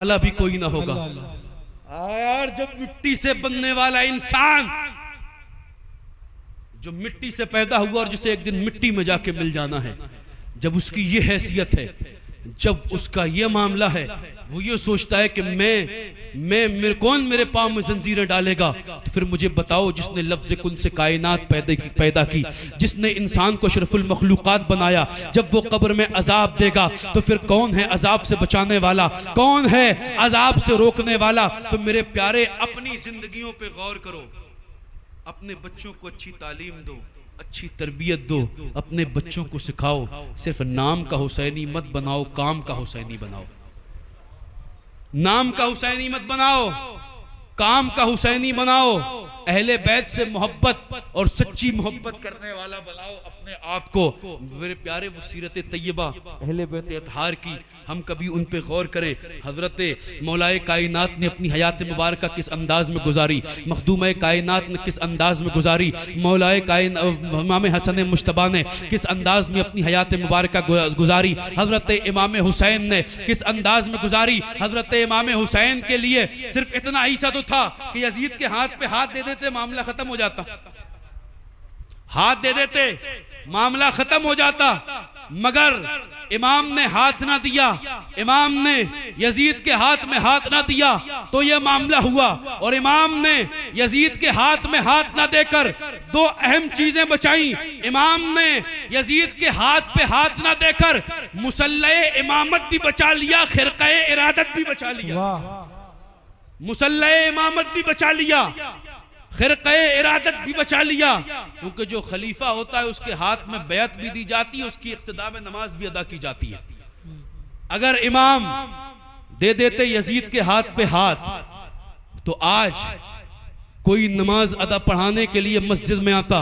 वाला भी कोई ना होगा। यार जब मिट्टी से बनने वाला इंसान जो मिट्टी से पैदा हुआ और जिसे एक दिन मिट्टी में जाके मिल जाना है, जब उसकी ये हैसियत है, जब उसका ये मामला है, वो ये सोचता है कि कौन मेरे पाँव में जंजीरें डालेगा। तो फिर मुझे बताओ, जिसने लफ्ज़ कुन से कायनात पैदा की, जिसने इंसान को अशरफुल मखलूक़ात बनाया, जब वो कब्र में अजाब देगा तो फिर कौन है अजाब से बचाने वाला, कौन है अजाब से रोकने वाला। तो मेरे प्यारे, अपनी जिंदगियों पे गौर करो, अपने बच्चों को अच्छी तालीम दो, अच्छी तरबियत दो, अपने बच्चों को सिखाओ, सिर्फ नाम का हुसैनी मत बनाओ, काम का हुसैनी बनाओ। नाम का हुसैनी मत बनाओ, काम का हुसैनी बनाओ। अहले बैत से मोहब्बत और सच्ची मोहब्बत करने वाला बनाओ अपने आप को। मेरे प्यारे, वो सीरत तैयबा अहले बैत अतहार की हम कभी उन पे गौर करें। हजरत मौलाए कायनात ने अपनी हयात मुबारक किस अंदाज में गुजारी, मखदूम कायनात ने किस अंदाज में गुजारी, मौलाए इमाम हसन मुश्तबा ने किस अंदाज में अपनी हयात मुबारक गुजारी, हजरत इमाम हुसैन ने किस अंदाज में गुजारी। हजरत इमाम हुसैन के लिए सिर्फ इतना ही सा तो था कि यजीद के हाथ पे हाथ दे देते मामला खत्म हो जाता, हाथ दे देते मामला खत्म हो जाता। मगर इमाम ने हाथ ना दिया, इमाम ने यजीद के हाथ में हाथ ना दिया तो यह मामला हुआ। और इमाम ने यजीद के हाथ में हाथ ना देकर दो अहम चीजें बचाई। इमाम ने यजीद के हाथ पे हाथ ना देकर मुसल्ले इमामत भी बचा लिया, खिरक़े इरादत भी बचा लिया, मुसल्ले इमामत भी बचा लिया, खिरक़े इरादत भी बचा लिया। क्योंकि जो खलीफा होता है उसके हाथ में बैत भी दी जाती है, उसकी इक़्तिदा में नमाज भी अदा की जाती है। अगर इमाम दे देते यजीद के हाथ पे हाथ तो आज कोई नमाज अदा पढ़ाने के लिए मस्जिद में आता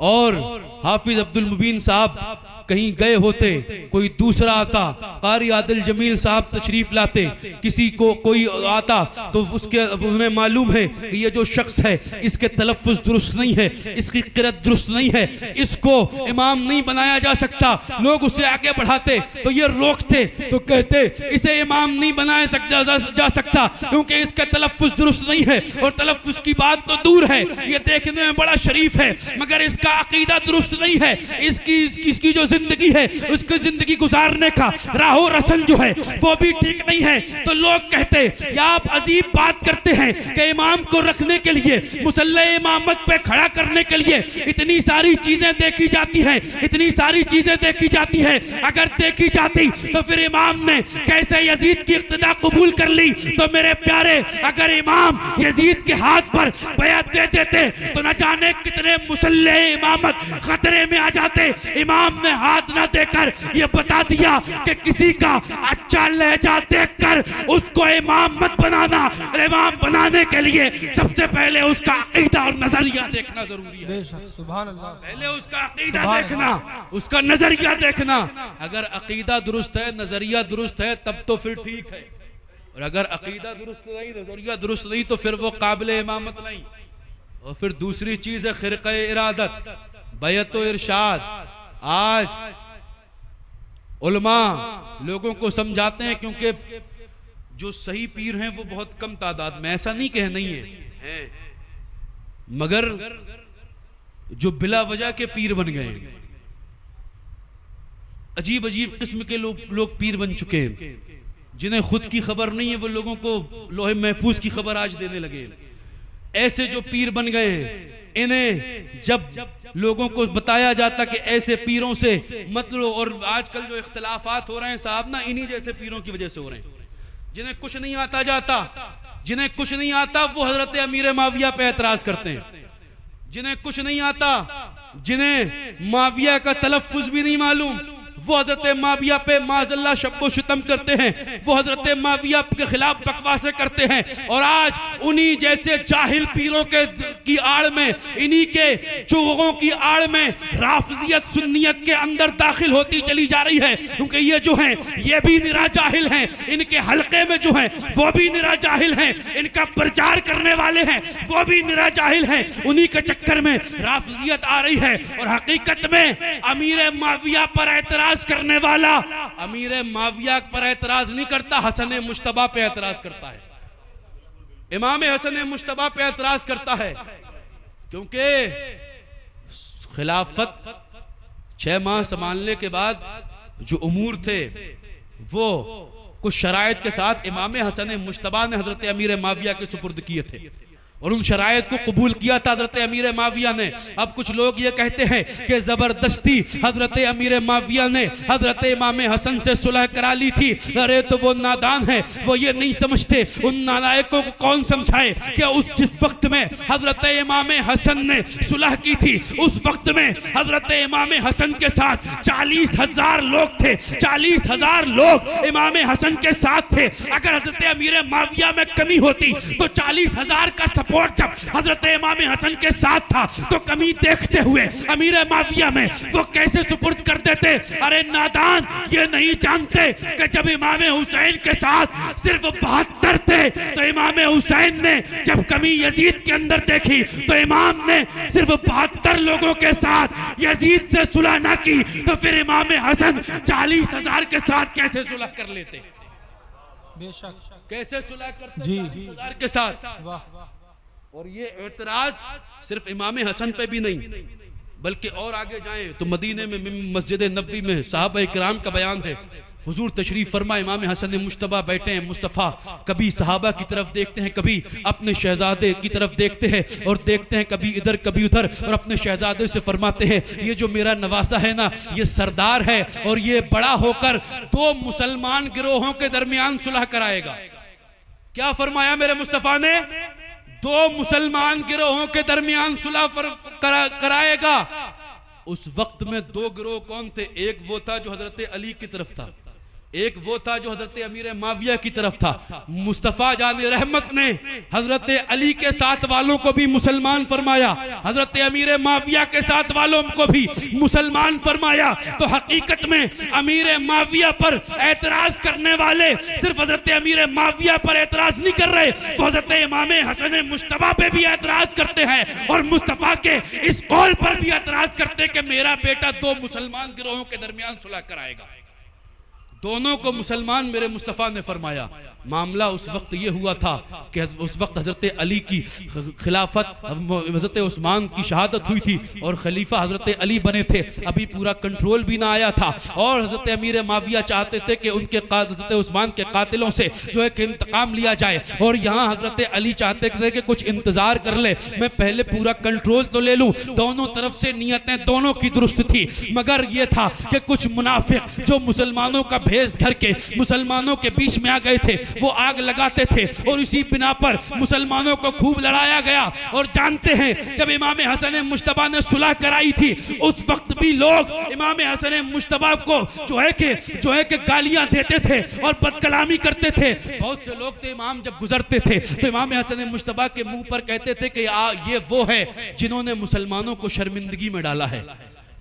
और हाफिज अब्दुल मुबीन साहब कहीं गए होते, कोई दूसरा आता, कारी आदिल जमील साहब तशरीफ लाते, किसी को कोई आता तो उसके उन्हें मालूम है कि ये जो शख्स है इसके तलफ़्फ़ुज़ दुरुस्त नहीं है, इसकी क़िरात दुरुस्त नहीं है, इसको इमाम नहीं बनाया जा सकता। लोग उसे आगे बढ़ाते तो ये रोकते, तो कहते इसे इमाम नहीं बनाया जा सकता क्योंकि इसका तलफ़्फ़ुज़ दुरुस्त नहीं है। और तलफ़्फ़ुज़ की बात तो दूर है, ये देखने में बड़ा शरीफ है मगर इसका अकीदा दुरुस्त नहीं है, इसकी जो जिंदगी है, उसकी जिंदगी गुजारने का राहो रसन जो है वो भी ठीक नहीं है। तो लोग कहते या आप अजीब बात करते हैं कि इमाम को रखने के लिए, मुसल्ले इमामत पे खड़ा करने के लिए इतनी सारी चीजें देखी जाती हैं, इतनी सारी चीजें देखी जाती हैं। अगर देखी जाती तो फिर इमाम ने कैसे यजीद की इक़्तिदा कबूल कर ली। तो मेरे प्यारे, अगर इमाम यजीद के हाथ पर बैत दे देते तो न जाने कितने मुसल्ले इमामत खतरे में आ जाते। इमाम ने हाथ ना देकर ये बता दिया कि किसी का अच्छा लहजा देखकर उसको इमाम मत बनाना। इमाम बनाने के लिए सबसे पहले उसका अकीदा और नजरिया देखना जरूरी है। सुभान अल्लाह। पहले उसका अकीदा देखना, उसका नजरिया देखना। अगर अकीदा दुरुस्त है, नजरिया दुरुस्त है, तब तो फिर ठीक है। और अगर अकीदा दुरुस्त नहीं, नजरिया दुरुस्त नहीं, तो फिर वो काबिल इमामत नहीं। और फिर दूसरी चीज है खिरक़े इरादत, बैत व इरशाद। आज उलमा लोगों को समझाते हैं, क्योंकि जो सही पीर हैं वो बहुत कम तादाद में, ऐसा नहीं कह नहीं है, मगर जो बिला वजह के पीर बन गए, अजीब अजीब किस्म के लोग पीर बन चुके हैं, जिन्हें खुद की खबर नहीं है, वो लोगों को लोहे महफूज की खबर आज देने लगे। ऐसे जो पीर बन गए हैं, इन्हें जब लोगों को बताया जाता कि ऐसे पीरों से मत लो, और आजकल जो इख्तिलाफात हो रहे हैं साहब ना, इन्हीं जैसे पीरों की वजह से हो रहे हैं, जिन्हें कुछ नहीं आता जाता, जिन्हें कुछ नहीं आता वो हजरत अमीर माविया पे एतराज करते हैं, जिन्हें कुछ नहीं आता, जिन्हें माविया का तलफ़्फ़ुज़ भी नहीं मालूम, वो हजरत माविया पे माज़ल्ला शब्बो शुतम करते हैं, वो हजरत माविया के खिलाफ बकवासें करते हैं। और आज उन्हीं जैसे जाहिल पीरों की आड़ में, इन्हीं के चुगों की आड़ में राफिजियत सुन्नियत के अंदर दाखिल होती चली जा रही है। क्योंकि ये जो हैं ये भी निरा जाहिल हैं, इनके हल्के में जो हैं वो भी निरा जाहिल हैं, इनका प्रचार करने वाले हैं वो भी निरा जाहिल हैं। उन्हीं के चक्कर में राफिजियत आ रही है। और हकीकत में अमीर माविया पर एतराज एतराज करने वाला अमीर माविया पर एतराज नहीं करता, हसन मुश्तबा पे एतराज करता है, इमाम हसन मुश्तबा पे एतराज करता है। क्योंकि खिलाफत 6 माह संभालने के बाद जो उमूर थे वो कुछ शराइत के साथ इमाम हसन मुश्तबा ने हजरत अमीर माविया के सुपुर्द किए थे और उन शराइत को कबूल किया था हजरत अमीर माविया ने। अब कुछ लोग ये कहते हैं कि जबरदस्ती हजरत अमीर माविया ने हजरत इमाम हसन से सुलह करा ली थी। अरे तो वो नादान है, वो ये नहीं समझते, उन नालायकों को कौन समझाए कि उस जिस वक्त में हजरत इमाम हसन ने सुलह की थी उस वक्त में हजरत इमाम हसन के साथ 40,000 लोग थे, 40,000 लोग इमाम हसन के साथ थे। अगर हजरत अमीर माविया में कमी होती तो 40,000 का सपोर्ट जब हजरत इमाम हसन के साथ था तो कमी देखते हुए अमीर माविया में वो कैसे सुपुर्द कर देते। अरे नादान, ये नहीं जानते कि जब इमाम हुसैन के साथ सिर्फ 72 थे तो इमाम हुसैन ने जब कमी यजीद के अंदर देखी तो इमाम ने सिर्फ 72 लोगों के साथ यजीद से सुलह ना की तो फिर इमाम हसन 40,000 के साथ कैसे सुलह कर लेते? बेशक कैसे सुलह करते जी 40,000 के साथ? वाह। और ये एतराज सिर्फ इमाम हसन पे भी नहीं बल्कि और आगे जाएं तो मदीने में मस्जिद नबवी में साहबा इकराम का बयान है। हुजूर तशरीफ फरमा, इमाम हसन मुश्तबा बैठे हैं, मुस्तफ़ा कभी सहाबा की तरफ देखते हैं, कभी अपने शहजादे की तरफ देखते हैं और देखते हैं कभी इधर कभी उधर और अपने शहजादे से फरमाते हैं ये जो मेरा नवासा है ना ये सरदार है और ये बड़ा होकर 2 मुसलमान गिरोहों के दरमियान सुलह कराएगा। क्या फरमाया मेरे मुस्तफ़ा ने? 2 मुसलमान गिरोहों के दरमियान सुलह कराएगा। उस वक्त में 2 गिरोह कौन थे? एक वो था जो हजरत अली की तरफ था, एक वो था जो हजरत अमीर माविया की तरफ था। मुस्तफ़ा जाने रहमत ने हजरत अली के साथ वालों को भी मुसलमान फरमाया, हजरत अमीर माविया के साथ वालों को भी मुसलमान फरमाया। तो हकीकत में अमीर माविया पर एतराज करने वाले सिर्फ हजरत अमीर माविया पर एतराज नहीं कर रहे, तो हजरत इमाम हसन मुश्तबा पे भी एतराज करते हैं और मुस्तफ़ा के इस कौल पर भी एतराज करते कि मेरा बेटा 2 मुसलमान गिरोहों के दरमियान सुलह कराएगा। दोनों को मुसलमान मेरे मुस्तफ़ा ने फरमाया। मामला उस वक्त ये हुआ था कि उस वक्त हजरत अली की खिलाफत, हजरत उस्मान की शहादत हुई थी और खलीफा हजरत अली बने थे, अभी पूरा कंट्रोल भी ना आया था और हजरत अमीर माविया चाहते थे कि उनके हजरत उस्मान के कातिलों से जो है कि इंतकाम लिया जाए और यहाँ हजरत अली चाहते थे कि कुछ इंतजार कर ले, मैं पहले पूरा कंट्रोल तो ले लूं। दोनों तरफ से नियतें दोनों की दुरुस्त थी, मगर यह था कि कुछ मुनाफिक जो मुसलमानों का भेष धर के मुसलमानों के बीच में आ गए थे वो आग लगाते थे और इसी बिना पर मुसलमानों को खूब लड़ाया गया। और जानते हैं जब इमाम हसन मुश्तबा ने सुलह कराई थी उस वक्त भी लोग इमाम हसन मुश्तबा को जो है कि गालियां देते थे और बदकलामी करते थे। बहुत से लोग तो इमाम जब गुजरते थे तो इमाम हसन मुश्तबा के मुंह पर कहते थे कि ये वो है जिन्होंने मुसलमानों को शर्मिंदगी में डाला है,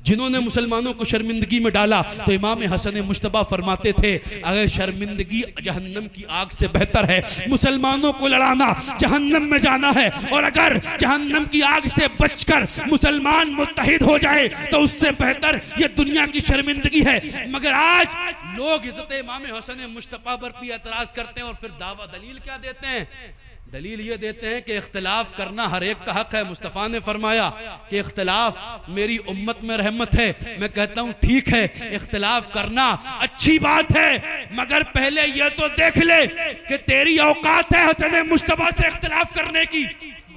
जिन्होंने मुसलमानों को शर्मिंदगी में डाला। तो इमाम हसन मुश्तबा फरमाते थे अगर शर्मिंदगी जहन्नम की आग से बेहतर है, मुसलमानों को लड़ाना जहन्नम में जाना है, और अगर जहन्नम की आग से बचकर मुसलमान मुत्तहिद हो जाए तो उससे बेहतर ये दुनिया की शर्मिंदगी है। मगर आज लोग इज्जत इमाम हसन मुश्तबा पर भी एतराज करते हैं और फिर दावा दलील क्या देते हैं? दलील ये देते हैं कि इख्तिलाफ करना हर एक का हक है। मुस्तफ़ा ने फरमाया कि इख्तिलाफ मेरी उम्मत में रहमत है। मैं कहता हूँ ठीक है, इख्तिलाफ करना अच्छी बात है, मगर पहले ये तो देख ले कि तेरी औकात है हसन मुश्तबा से इख्तिलाफ करने की।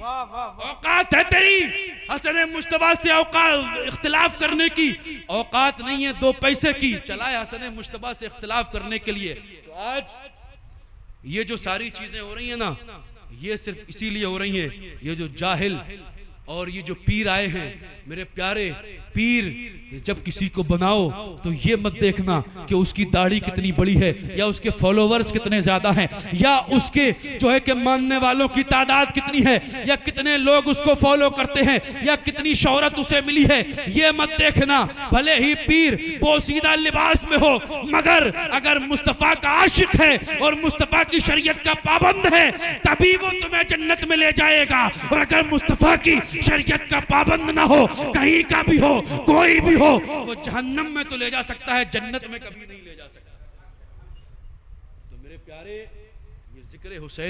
औकात है तेरी हसन मुश्तबा से औकात इख्तिलाफ करने की? औकात नहीं है 2 पैसे की। चलाए हसन मुश्तबा से इख्तिलाफ करने के लिए। तो आज ये जो सारी चीजें हो रही है ना, ये सिर्फ इसीलिए हो रही हैं, ये जो जाहिल और ये जो पीर आए हैं, मेरे प्यारे पीर जब किसी को बनाओ तो ये मत देखना कि उसकी दाढ़ी कितनी बड़ी है या उसके फॉलोवर्स कितने ज्यादा हैं या उसके जो है कि मानने वालों की तादाद कितनी है या कितने लोग उसको फॉलो करते हैं या कितनी शोहरत उसे मिली है, ये मत देखना। भले ही पीर पोसीदा लिबास में हो, मगर अगर मुस्तफा का आशिक है और मुस्तफा की शरीयत का पाबंद है तभी वो तुम्हें जन्नत में ले जाएगा। और अगर मुस्तफा की शरीयत का पाबंद ना हो, कहीं का भी हो, कोई भी हो, वो जहन्नम में तो ले जा सकता है, जन्नत में कभी नहीं ले जा सकता। तो मेरे प्यारे, ये जिक्र हुसैन